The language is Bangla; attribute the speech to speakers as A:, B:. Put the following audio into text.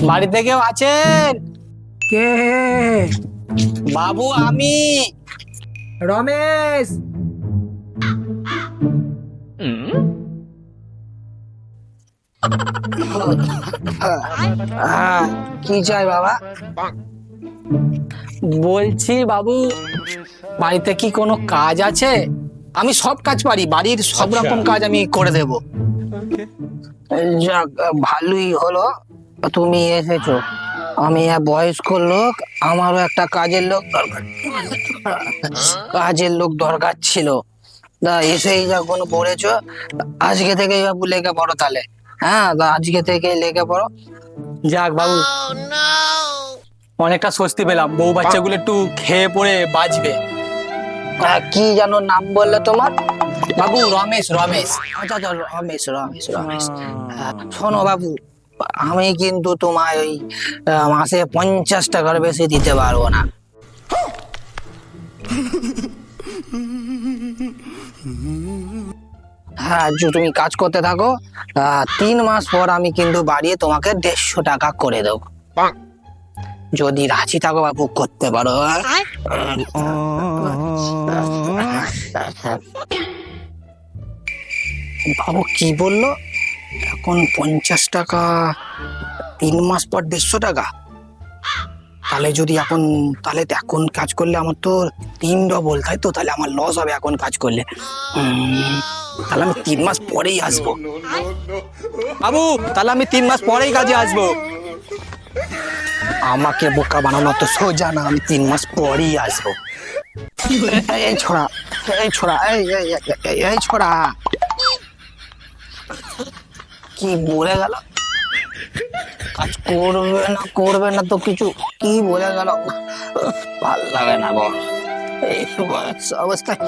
A: বাড়িতে কেউ আছেন?
B: কে?
A: বাবু আমি।
B: রমেশ।
A: কি চাই বাবা? বলছি বাবু, বাড়িতে কি কোনো কাজ আছে? আমি সব কাজ পারি, বাড়ির সব রকম কাজ আমি করে দেব। যাক, ভালোই হলো তুমি এসেছো। আমি এক বয়স্ক লোক, আমারও একটা কাজের লোক দরকার ছিল। তা এসেই যখন পড়েছো, আজকে থেকেই বাবু লেগে পড়ো তাহলে। হ্যাঁ, তা আজকে থেকে লেগে পড়ো। যাক বাবু, অনেকটা স্বস্তি পেলাম, বউ বাচ্চাগুলো একটু খেয়ে পড়ে বাঁচবে। কি যেন নাম বললে তোমার? বাবু রমেশ। রমেশ, আচ্ছা আচ্ছা, রমেশ রমেশ রমেশ। শোনো বাবু, আমি কিন্তু তোমায় ওই মাসে 50 টাকার বেশি দিতে পারবো না। হ্যাঁ, তুমি কাজ করতে থাকো, 3 মাস পর আমি কিন্তু বাড়িয়ে তোমাকে 150 টাকা করে দেবো। যদি রাজি থাকো বাবু, করতে পারো। বাবু কি বললো? এখন 50 টাকা, 3 মাস পর 150 টাকা? তাহলে যদি তাহলে এখন কাজ করলে আমার তো 3 ডবল, তাই তো? তাহলে আমার লস হবে এখন কাজ করলে। তাহলে আমি 3 মাস পরেই আসবো। বাবু, তাহলে আমি 3 মাস পরেই কাজে আসবো। আমাকে বোকা বানানো তো সোজা না, আমি 3 মাস পরেই আসবো। এই ছোড়া, এই ছোড়া, এই ছোড়া, কি বলে গেল? কাজ করবে না তো কিছু, কি বলে গেল? ভাল লাগে না গো এই অবস্থায়।